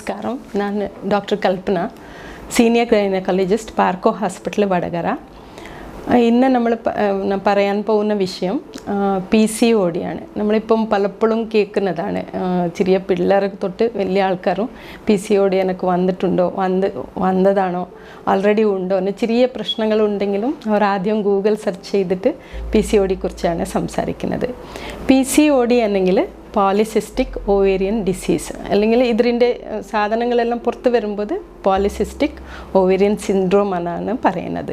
നമസ്കാരം. ഞാൻ ഡോക്ടർ കൽപ്പന, senior gynaecologist, പാർക്കോ hospital, Vadakara. ഇന്ന് നമ്മൾ പറയാൻ പോകുന്ന വിഷയം PCOD ആണ്. നമ്മളിപ്പം പലപ്പോഴും കേൾക്കുന്നതാണ്. ചെറിയ പിള്ളേർ തൊട്ട് വലിയ ആൾക്കാരും PCOD എനിക്ക് വന്നതാണോ ഓൾറെഡി ഉണ്ടോ എന്ന് ചെറിയ പ്രശ്നങ്ങളുണ്ടെങ്കിലും അവർ ആദ്യം ഗൂഗിൾ സെർച്ച് ചെയ്തിട്ട് PCOD കുറിച്ചാണ് സംസാരിക്കുന്നത്. PCOD എന്നെങ്കിൽ പോളിസിസ്റ്റിക് ഓവേറിയൻ ഡിസീസ്, അല്ലെങ്കിൽ ഇതിൻ്റെ സാധനങ്ങളെല്ലാം പുറത്ത് വരുമ്പോൾ പോളിസിസ്റ്റിക് ഓവേറിയൻ സിൻഡ്രോം എന്നാണ് പറയുന്നത്.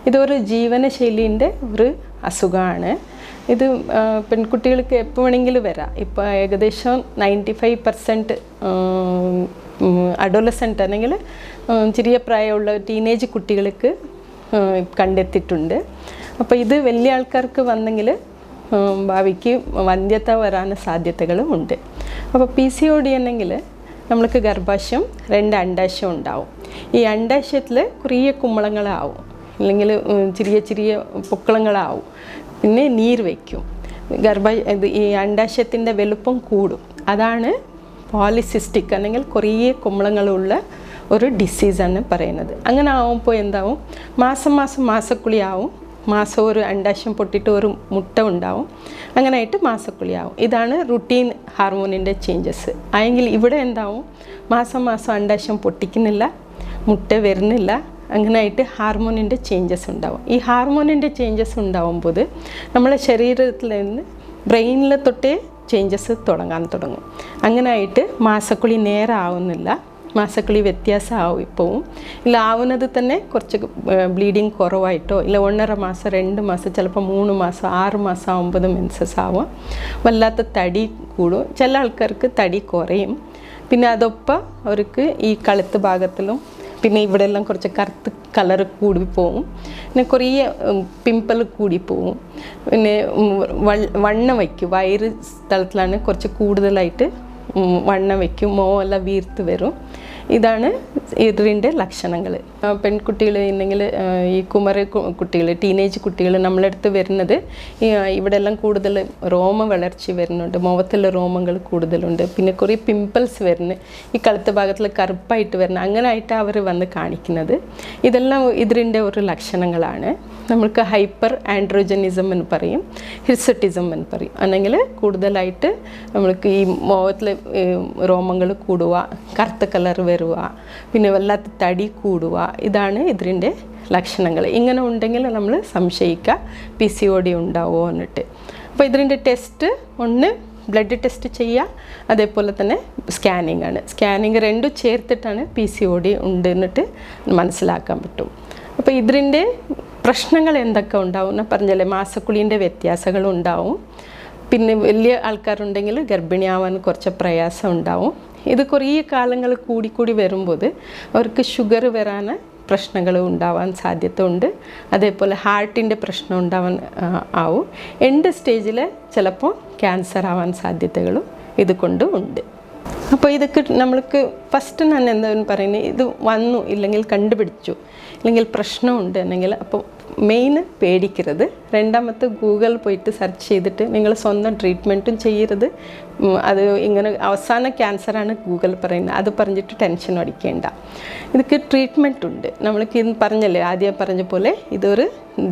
ഇതൊരു ജീവനശൈലിൻ്റെ ഒരു അസുഖമാണ്. ഇത് പെൺകുട്ടികൾക്ക് എപ്പോൾ വേണമെങ്കിലും വരാം. ഇപ്പോൾ ഏകദേശം 95% അഡോളസെൻ്റ് അല്ലെങ്കിൽ ചെറിയ പ്രായമുള്ള ടീനേജ് കുട്ടികൾക്ക് കണ്ടെത്തിയിട്ടുണ്ട്. അപ്പോൾ ഇത് വലിയ ആൾക്കാർക്ക് വന്നെങ്കിൽ ഭാവിക്ക് വന്ധ്യത വരാൻ സാധ്യതകളും ഉണ്ട്. അപ്പോൾ PCOD എന്നെങ്കിൽ നമ്മൾക്ക് ഗർഭാശയം 2 അണ്ഡാശയം ഉണ്ടാവും. ഈ അണ്ഡാശയത്തിൽ കുറേ കുമ്പളങ്ങളാവും, അല്ലെങ്കിൽ ചെറിയ ചെറിയ പൊക്കളങ്ങളാവും. പിന്നെ നീർ വയ്ക്കും. ഈ അണ്ഡാശയത്തിൻ്റെ വലുപ്പം കൂടും. അതാണ് പോളിസിസ്റ്റിക് അല്ലെങ്കിൽ കുറേ കുമ്പളങ്ങളുള്ള ഒരു ഡിസീസാണ് പറയുന്നത്. അങ്ങനെ ആവുമ്പോൾ എന്താവും, മാസക്കുളിയാവും. മാസം ഒരു അണ്ഡാശയം പൊട്ടിയിട്ട് ഒരു മുട്ട ഉണ്ടാവും. അങ്ങനെയായിട്ട് മാസക്കുളിയാവും. ഇതാണ് റുട്ടീൻ ഹാർമോണിൻ്റെ ചേഞ്ചസ്. ആയെങ്കിൽ ഇവിടെ എന്താവും, മാസം അണ്ഡാശയം പൊട്ടിക്കുന്നില്ല, മുട്ട വരുന്നില്ല. അങ്ങനെയായിട്ട് ഹാർമോണിൻ്റെ ചേഞ്ചസ് ഉണ്ടാവും. ഈ ഹാർമോണിൻ്റെ ചേഞ്ചസ് ഉണ്ടാവുമ്പോൾ നമ്മളെ ശരീരത്തിൽ നിന്ന് ബ്രെയിനിൽ തൊട്ടേ ചേഞ്ചസ് തുടങ്ങും. അങ്ങനെയായിട്ട് മാസക്കുളി നേരെ ആവുന്നില്ല, മാസക്കുളി വ്യത്യാസമാവും. ഇപ്പോവും ഇല്ല ആവുന്നത് തന്നെ കുറച്ച് ബ്ലീഡിങ് കുറവായിട്ടോ, ഇല്ല 1.5 മാസം 2 മാസം ചിലപ്പോൾ 3 മാസം 6 മാസം ആകുമ്പോൾ മെൻസസ് ആവും. വല്ലാത്ത തടി കൂടും. ചില ആൾക്കാർക്ക് തടി കുറയും. പിന്നെ അതൊപ്പം അവർക്ക് ഈ കഴുത്ത് ഭാഗത്തിലും പിന്നെ ഇവിടെ എല്ലാം കുറച്ച് കറുത്ത് കളർ കൂടിപ്പോവും. പിന്നെ കുറേ പിമ്പിൾ കൂടിപ്പോവും. പിന്നെ വണ്ണം വയ്ക്കും. വയറ് സ്ഥലത്തിലാണ് കുറച്ച് കൂടുതലായിട്ട് വണ്ണം വയ്ക്കും. മോവെല്ലാം വീർത്ത് വരും. ഇതാണ് ഇതിൻ്റെ ലക്ഷണങ്ങൾ. പെൺകുട്ടികൾ ഉണ്ടെങ്കിൽ ഈ കുട്ടികൾ, ടീനേജ് കുട്ടികൾ നമ്മളടുത്ത് വരുന്നത് ഇവിടെ എല്ലാം കൂടുതൽ രോമ വളർച്ച വരുന്നുണ്ട്. മുഖത്തുള്ള രോമങ്ങൾ കൂടുതലുണ്ട്. പിന്നെ കുറേ പിമ്പിൾസ് വരുന്നു. ഈ കഴുത്ത് ഭാഗത്തിൽ കറുപ്പായിട്ട് വരുന്നത്. അങ്ങനെ ആയിട്ടാണ് അവർ വന്ന് കാണിക്കുന്നത്. ഇതെല്ലാം ഇതിൻ്റെ ഒരു ലക്ഷണങ്ങളാണ്. നമ്മൾക്ക് ഹൈപ്പർ ആൻഡ്രോജനിസം എന്ന് പറയും, ഹിർസട്ടിസം എന്ന് പറയും. അല്ലെങ്കിൽ കൂടുതലായിട്ട് നമ്മൾക്ക് ഈ മുഖത്തിൽ രോമങ്ങൾ കൂടുക, കറുത്ത കളർ വരുക, പിന്നെ വല്ലാത്ത തടി കൂടുക. ഇതാണ് ഇതിൻ്റെ ലക്ഷണങ്ങൾ. ഇങ്ങനെ ഉണ്ടെങ്കിൽ നമ്മൾ സംശയിക്കുക PCOD ഉണ്ടാവുമോ എന്നിട്ട്. അപ്പോൾ ഇതിൻ്റെ ടെസ്റ്റ് ഒന്ന് ബ്ലഡ് ടെസ്റ്റ് ചെയ്യുക, അതേപോലെ തന്നെ സ്കാനിങ് ആണ്. സ്കാനിങ് രണ്ടും ചേർത്തിട്ടാണ് PCOD ഉണ്ട് എന്നിട്ട് മനസ്സിലാക്കാൻ പറ്റും. അപ്പോൾ ഇതിൻ്റെ പ്രശ്നങ്ങൾ എന്തൊക്കെ ഉണ്ടാവും എന്ന് പറഞ്ഞാൽ മാസക്കുളീൻ്റെ വ്യത്യാസങ്ങളും ഉണ്ടാവും. പിന്നെ വലിയ ആൾക്കാരുണ്ടെങ്കിൽ ഗർഭിണിയാവാൻ കുറച്ച് പ്രയാസം ഉണ്ടാവും. ഇത് കുറേ കാലങ്ങൾ കൂടി വരുമ്പോൾ അവർക്ക് ഷുഗർ വരാൻ പ്രശ്നങ്ങൾ ഉണ്ടാവാൻ സാധ്യത ഉണ്ട്. അതേപോലെ ഹാർട്ടിൻ്റെ പ്രശ്നം ഉണ്ടാവാൻ ആവും. എൻഡ് സ്റ്റേജിൽ ചിലപ്പോൾ ക്യാൻസർ ആവാൻ സാധ്യതകളും ഇതുകൊണ്ട് ഉണ്ട്. അപ്പോൾ ഇതൊക്കെ നമ്മൾക്ക് ഫസ്റ്റ് ഞാൻ എന്താണെന്ന് പറയുന്നത്, ഇത് വന്നു ഇല്ലെങ്കിൽ കണ്ടുപിടിച്ചു ഇല്ലെങ്കിൽ പ്രശ്നമുണ്ട് എന്നെങ്കിൽ അപ്പോൾ മെയിൻ പേടിക്കരുത്. രണ്ടാമത്തെ ഗൂഗിൾ പോയിട്ട് സെർച്ച് ചെയ്തിട്ട് നിങ്ങൾ സ്വന്തം ട്രീറ്റ്മെൻറ്റും ചെയ്യരുത്. അത് ഇങ്ങനെ അവസാന ക്യാൻസറാണ് ഗൂഗിൾ പറയുന്നത്, അത് പറഞ്ഞിട്ട് ടെൻഷൻ അടിക്കേണ്ട. ഇതൊക്കെ ട്രീറ്റ്മെൻറ്റ് ഉണ്ട്. നമ്മൾക്ക് ഇത് പറഞ്ഞല്ലേ, ആദ്യം പറഞ്ഞ പോലെ ഇതൊരു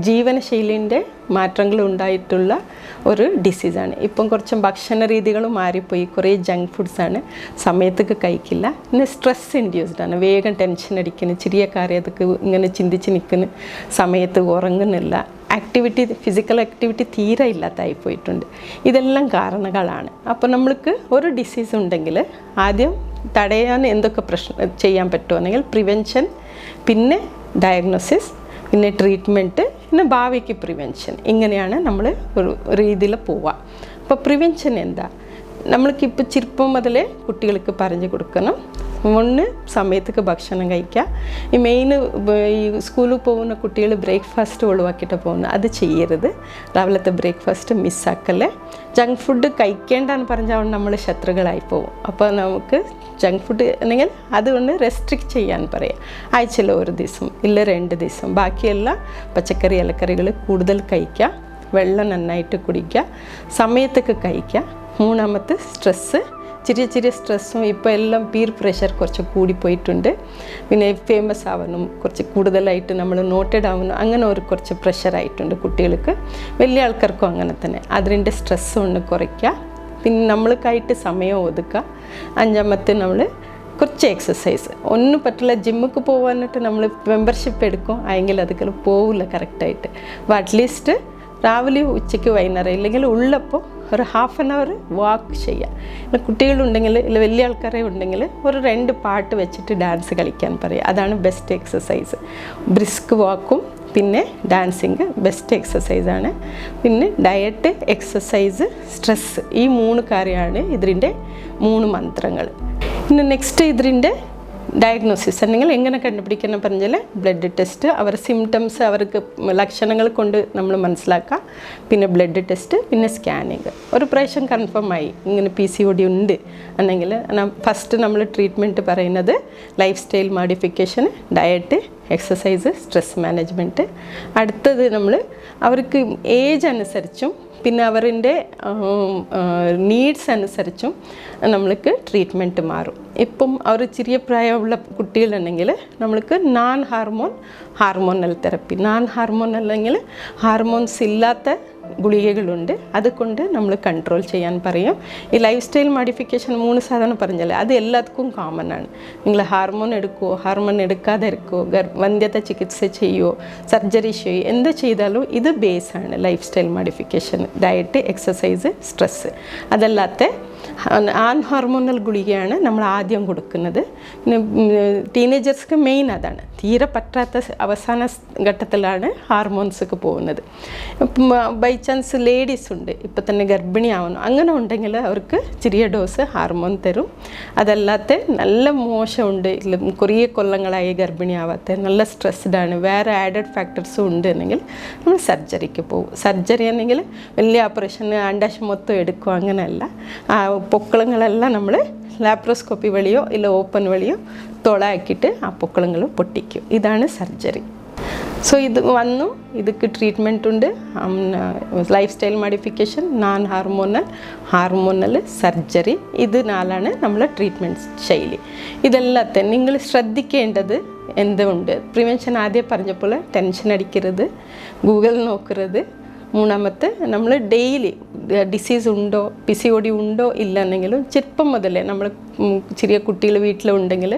ജീവനശൈലിൻ്റെ മാറ്റങ്ങൾ ഉണ്ടായിട്ടുള്ള ഒരു ഡിസീസാണ്. ഇപ്പം കുറച്ച് ഭക്ഷണ രീതികളും മാറിപ്പോയി. കുറേ ജങ്ക് ഫുഡ്സാണ്, സമയത്തൊക്കെ കഴിക്കില്ല. പിന്നെ സ്ട്രെസ് ഇൻഡ്യൂസ്ഡാണ്. വേഗം ടെൻഷൻ അടിക്കുന്നു, ചെറിയ കാര്യത്തൊക്കെ ഇങ്ങനെ ചിന്തിച്ച് നിൽക്കുന്ന സമയത്ത് ഉറങ്ങുന്നില്ല. ഫിസിക്കൽ ആക്ടിവിറ്റി തീരെ ഇല്ലാതായി പോയിട്ടുണ്ട്. ഇതെല്ലാം കാരണങ്ങളാണ്. അപ്പോൾ നമ്മൾക്ക് ഒരു ഡിസീസ് ഉണ്ടെങ്കിൽ ആദ്യം തടയാൻ എന്തൊക്കെ ചെയ്യാൻ പറ്റുമെന്നെങ്കിൽ പ്രിവെൻഷൻ, പിന്നെ ഡയഗ്നോസിസ്, പിന്നെ ട്രീറ്റ്മെൻറ്റ്, പിന്നെ ഭാവിക്ക് പ്രിവെൻഷൻ. ഇങ്ങനെയാണ് നമ്മൾ ഒരു രീതിയിൽ പോവുക. അപ്പോൾ പ്രിവെൻഷൻ എന്താ, നമ്മൾക്കിപ്പോൾ ചെറുപ്പം മുതലേ കുട്ടികൾക്ക് പറഞ്ഞു കൊടുക്കണം. ഒന്ന് സമയത്തേക്ക് ഭക്ഷണം കഴിക്കുക. ഈ മെയിൻ ഈ സ്കൂളിൽ പോകുന്ന കുട്ടികൾ ബ്രേക്ക്ഫാസ്റ്റ് ഒഴിവാക്കിയിട്ട് പോകുന്നത്, അത് ചെയ്യരുത്. രാവിലത്തെ ബ്രേക്ക്ഫാസ്റ്റ് മിസ്സാക്കല്ലേ. ജങ്ക് ഫുഡ് കഴിക്കേണ്ടെന്ന് പറഞ്ഞാൽ നമ്മൾ ശത്രുക്കളായി പോകും. അപ്പോൾ നമുക്ക് ജങ്ക് ഫുഡ് അല്ലെങ്കിൽ അതുകൊണ്ട് റെസ്ട്രിക്റ്റ് ചെയ്യാൻ പറയാം. ആഴ്ചയിൽ 1 ദിവസം ഇല്ല 2 ദിവസം. ബാക്കിയെല്ലാം പച്ചക്കറി ഇലക്കറികൾ കൂടുതൽ കഴിക്കുക, വെള്ളം നന്നായിട്ട് കുടിക്കുക, സമയത്തേക്ക് കഴിക്കുക. മൂന്നാമത്തെ സ്ട്രെസ്സ് ചെറിയ ചെറിയ സ്ട്രെസ്സും ഇപ്പോൾ എല്ലാം പീർ പ്രഷർ കുറച്ച് കൂടിപ്പോയിട്ടുണ്ട്. പിന്നെ ഫേമസ് ആവണം, കുറച്ച് കൂടുതലായിട്ട് നമ്മൾ നോട്ടഡ് ആവണം, അങ്ങനെ ഒരു കുറച്ച് പ്രഷറായിട്ടുണ്ട് കുട്ടികൾക്ക്. വലിയ ആൾക്കാർക്കും അങ്ങനെ തന്നെ. അതിൻ്റെ സ്ട്രെസ്സ് ഒന്ന് കുറയ്ക്കുക. പിന്നെ നമ്മൾക്കായിട്ട് സമയം ഒതുക്കുക. അഞ്ചാമത്തെ നമ്മൾ കുറച്ച് എക്സസൈസ്. ഒന്നും പറ്റില്ല, ജിമ്മിക്ക് പോകാനായിട്ട് നമ്മൾ മെമ്പർഷിപ്പ് എടുക്കും, എങ്കിൽ അതൊക്കെ പോവില്ല കറക്റ്റായിട്ട്. അപ്പോൾ അറ്റ്ലീസ്റ്റ് രാവിലെ ഉച്ചയ്ക്ക് വൈകുന്നേരം ഇല്ലെങ്കിൽ ഉള്ളപ്പോൾ ഒരു ഹാഫ് ആൻ അവർ വാക്ക് ചെയ്യുക. കുട്ടികളുണ്ടെങ്കിൽ ഇല്ല വലിയ ആൾക്കാരെ ഉണ്ടെങ്കിൽ ഒരു 2 പാട്ട് വെച്ചിട്ട് ഡാൻസ് കളിക്കാൻ പറയുക. അതാണ് ബെസ്റ്റ് എക്സസൈസ്. ബ്രിസ്ക് വാക്കും പിന്നെ ഡാൻസിങ് ബെസ്റ്റ് എക്സസൈസാണ്. പിന്നെ ഡയറ്റ്, എക്സസൈസ്, സ്ട്രെസ്സ്, ഈ 3 കാര്യമാണ് ഇതിൻ്റെ 3 മന്ത്രങ്ങൾ. പിന്നെ നെക്സ്റ്റ് ഇതിൻ്റെ ഡയഗ്നോസിസ് അല്ലെങ്കിൽ എങ്ങനെ കണ്ടുപിടിക്കണം പറഞ്ഞാൽ ബ്ലഡ് ടെസ്റ്റ്, അവരുടെ സിംറ്റംസ്, അവർക്ക് ലക്ഷണങ്ങൾ കൊണ്ട് നമ്മൾ മനസ്സിലാക്കുക. പിന്നെ ബ്ലഡ് ടെസ്റ്റ്, പിന്നെ സ്കാനിങ്. ഒരു പ്രാവശ്യം കൺഫേം ആയി ഇങ്ങനെ PCOD ഉണ്ട് എന്നെങ്കിൽ ഫസ്റ്റ് നമ്മൾ ട്രീറ്റ്മെൻറ്റ് പറയുന്നത് life style modification, diet, exercise, stress management. അടുത്തത് നമ്മൾ അവർക്ക് ഏജ് അനുസരിച്ചും പിന്നെ അവരുടെ നീഡ്സ് അനുസരിച്ചും നമ്മൾക്ക് ട്രീറ്റ്മെൻറ്റ് മാറും. ഇപ്പം അവർ ചെറിയ പ്രായമുള്ള കുട്ടികളുണ്ടെങ്കിൽ നമ്മൾക്ക് ഹാർമോണൽ തെറപ്പി, അല്ലെങ്കിൽ ഹാർമോൺസ് ഇല്ലാത്ത ഗുളികകളുണ്ട്, അതുകൊണ്ട് നമ്മൾ കൺട്രോൾ ചെയ്യാൻ പറയും. ഈ ലൈഫ് സ്റ്റൈൽ മോഡിഫിക്കേഷൻ 3 സാധനം പറഞ്ഞല്ലേ, അത് എല്ലാവർക്കും കോമൺ ആണ്. നിങ്ങൾ ഹാർമോൺ എടുക്കുമോ, ഹാർമോൺ എടുക്കാതെ ഇരിക്കുമോ, വന്ധ്യത ചികിത്സ ചെയ്യുമോ, സർജറി ചെയ്യുമോ, എന്ത് ചെയ്താലും ഇത് ബേസാണ് life style modification. Diet, exercise, stress. അതല്ലാത്ത ഹോർമോണൽ ഗുളികയാണ് നമ്മൾ ആദ്യം കൊടുക്കുന്നത്. പിന്നെ ടീനേജേഴ്സ്ക്ക് മെയിൻ അതാണ്. തീരെ പറ്റാത്ത അവസാന ഘട്ടത്തിലാണ് ഹാർമോൺസൊക്കെ പോകുന്നത്. ബൈ ചാൻസ് ലേഡീസ് ഉണ്ട് ഇപ്പം തന്നെ ഗർഭിണിയാവണം, അങ്ങനെ ഉണ്ടെങ്കിൽ അവർക്ക് ചെറിയ ഡോസ് ഹാർമോൺ തരും. അതല്ലാത്ത നല്ല മോശമുണ്ട്, കുറേ കൊല്ലങ്ങളായി ഗർഭിണിയാവാത്ത, നല്ല സ്ട്രെസ്ഡാണ്, വേറെ ആഡഡ് ഫാക്ടേഴ്സും ഉണ്ട് എന്നെങ്കിൽ നമ്മൾ സർജറിക്ക് പോകും. സർജറി ആണെങ്കിൽ വലിയ ഓപ്പറേഷന് അണ്ടാശം മൊത്തം എടുക്കും, അങ്ങനെയല്ല. പൊക്കളങ്ങളെല്ലാം നമ്മൾ ലാപ്രോസ്കോപ്പി വഴിയോ ഇല്ല ഓപ്പൺ വഴിയോ തുളയാക്കിയിട്ട് ആ പൊക്കളങ്ങൾ പൊട്ടിക്കും. ഇതാണ് സർജറി. സോ ഇത് വന്നു, ഇതൊക്കെ ട്രീറ്റ്മെൻറ്റ് ഉണ്ട്. Life style modification, hormonal, surgery. ഇത് 4ആണ് നമ്മളെ ട്രീറ്റ്മെൻറ്റ് ശൈലി. ഇതെല്ലാത്ത നിങ്ങൾ ശ്രദ്ധിക്കേണ്ടത് എന്തുണ്ട്? പ്രിവെൻഷൻ ആദ്യം പറഞ്ഞപ്പോൾ ടെൻഷൻ അടിക്കരുത്, ഗൂഗിൾ നോക്കരുത്. മൂന്നാമത്തെ നമ്മൾ ഡെയിലി ഡിസീസ് ഉണ്ടോ, PCOD ഉണ്ടോ ഇല്ലെന്നെങ്കിലും ചെറുപ്പം മുതലേ നമ്മൾ ചെറിയ കുട്ടികൾ വീട്ടിലുണ്ടെങ്കിൽ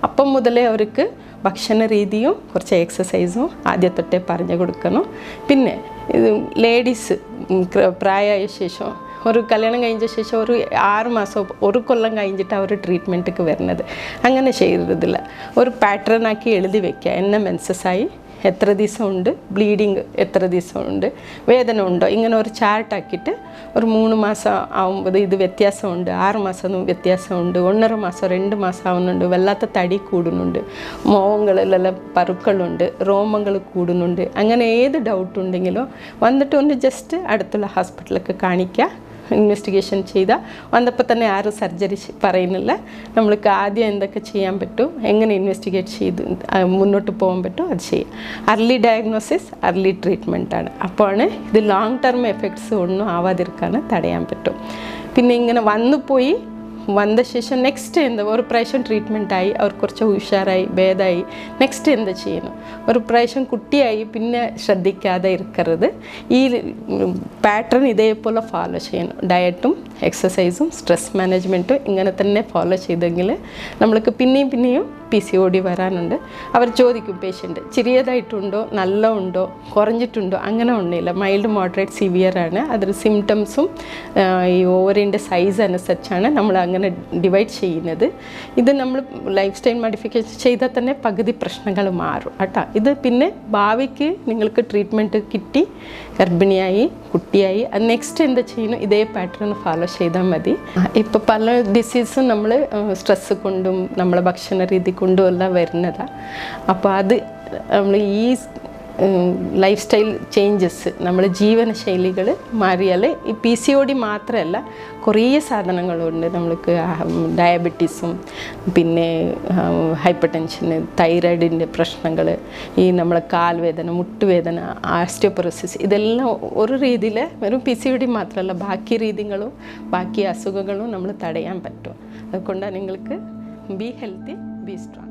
അപ്പം മുതലേ അവർക്ക് ഭക്ഷണ രീതിയും കുറച്ച് എക്സസൈസും ആദ്യം തൊട്ടേ പറഞ്ഞു കൊടുക്കണം. പിന്നെ ലേഡീസ് പ്രായമായ ശേഷം ഒരു കല്യാണം കഴിഞ്ഞ ശേഷം ഒരു 6 മാസം 1 കൊല്ലം കഴിഞ്ഞിട്ട് അവർ ട്രീറ്റ്മെൻറ്റിക്ക് വരുന്നത്, അങ്ങനെ ചെയ്തതില്ല. ഒരു പാറ്റേണാക്കി എഴുതി വയ്ക്കുക. എന്നെ മെൻസസ്സായി, എത്ര ദിവസമുണ്ട്, ബ്ലീഡിങ് എത്ര ദിവസമുണ്ട്, വേദന ഉണ്ടോ, ഇങ്ങനെ ഒരു ചാർട്ടാക്കിയിട്ട് ഒരു 3 മാസം ആകുമ്പോൾ ഇത് വ്യത്യാസമുണ്ട്, 6 മാസം വ്യത്യാസമുണ്ട്, 1.5 മാസം 2 മാസം ആവുന്നുണ്ട്, വല്ലാത്ത തടി കൂടുന്നുണ്ട്, മോഹങ്ങളിലെല്ലാം പരുക്കളുണ്ട്, രോമങ്ങൾ കൂടുന്നുണ്ട്, അങ്ങനെ ഏത് ഡൗട്ട് ഉണ്ടെങ്കിലോ വന്നിട്ട് ഒന്ന് ജസ്റ്റ് അടുത്തുള്ള ഹോസ്പിറ്റലൊക്കെ കാണിക്കുക. ഇൻവെസ്റ്റിഗേഷൻ ചെയ്താൽ വന്നപ്പോൾ തന്നെ ആരും സർജറി പറയുന്നില്ല. നമ്മൾക്ക് ആദ്യം എന്തൊക്കെ ചെയ്യാൻ പറ്റും, എങ്ങനെ ഇൻവെസ്റ്റിഗേറ്റ് ചെയ്ത് മുന്നോട്ട് പോകാൻ പറ്റും, അത് ചെയ്യാം. അർലി ഡയഗ്നോസിസ്, അർലി ട്രീറ്റ്മെൻറ്റാണ്. അപ്പോഴാണ് ഇത് ലോങ് ടേം എഫക്ട്സ് ഒന്നും ആവാതിരിക്കാൻ തടയാൻ പറ്റും. പിന്നെ ഇങ്ങനെ വന്ന ശേഷം നെക്സ്റ്റ് എന്താ, ഒരു പ്രാവശ്യം ട്രീറ്റ്മെൻറ്റായി അവർ കുറച്ച് ഉഷാറായി ഭേദമായി, നെക്സ്റ്റ് എന്താ ചെയ്യണം? ഒരു പ്രാവശ്യം കുട്ടിയായി പിന്നെ ശ്രദ്ധിക്കാതെ ഇരിക്കരുത്. ഈ പാറ്റേൺ ഇതേപോലെ ഫോളോ ചെയ്യണം. ഡയറ്റും എക്സസൈസും സ്ട്രെസ് മാനേജ്മെൻറ്റും ഇങ്ങനെ തന്നെ ഫോളോ ചെയ്തെങ്കിൽ നമ്മൾക്ക് പിന്നെയും PCOD വരാനുണ്ട്. അവർ ചോദിക്കും പേഷ്യൻ്റ് ചെറിയതായിട്ടുണ്ടോ, നല്ല ഉണ്ടോ, കുറഞ്ഞിട്ടുണ്ടോ, അങ്ങനെ ഒന്നുമില്ല. മൈൽഡ്, മോഡറേറ്റ്, സിവിയർ ആണ്. അതിൽ സിംറ്റംസും ഈ ഓവറിൻ്റെ സൈസ് അനുസരിച്ചാണ് നമ്മൾ അങ്ങനെ ഡിവൈഡ് ചെയ്യുന്നത്. ഇത് നമ്മൾ ലൈഫ് സ്റ്റൈൽ മോഡിഫിക്കേഷൻ ചെയ്താൽ തന്നെ പകുതി പ്രശ്നങ്ങൾ മാറും കേട്ടോ. ഇത് പിന്നെ ഭാവിക്ക് നിങ്ങൾക്ക് ട്രീറ്റ്മെൻറ്റ് കിട്ടി, ഗർഭിണിയായി, കുട്ടിയായി, നെക്സ്റ്റ് എന്താ ചെയ്യുന്നു, ഇതേ പാറ്റേൺ ഫോളോ ചെയ്താൽ മതി. ഇപ്പോൾ പല ഡിസീസും നമ്മൾ സ്ട്രെസ് കൊണ്ടും നമ്മളെ ഭക്ഷണ രീതി കൊണ്ടും എല്ലാം വരുന്നതാണ്. അപ്പോൾ അത് നമ്മൾ ഈ ലൈഫ് സ്റ്റൈൽ ചേഞ്ചസ്, നമ്മൾ ജീവനശൈലികൾ മാറിയാൽ ഈ PCOD മാത്രമല്ല കുറേ സാധനങ്ങളുണ്ട്. നമ്മൾക്ക് ഡയബറ്റീസും പിന്നെ ഹൈപ്പർ ടെൻഷന്, തൈറോയിഡിൻ്റെ പ്രശ്നങ്ങൾ, ഈ നമ്മളെ കാൽവേദന, മുട്ടുവേദന, ആസ്റ്റിയോപൊറോസിസ്, ഇതെല്ലാം ഒരു രീതിയിൽ വെറും PCOD മാത്രമല്ല ബാക്കി രീതികളും ബാക്കി അസുഖങ്ങളും നമ്മൾ തടയാൻ പറ്റും. അതുകൊണ്ടാണ് നിങ്ങൾക്ക് ബി ഹെൽത്തി ബി സ്ട്രോങ്.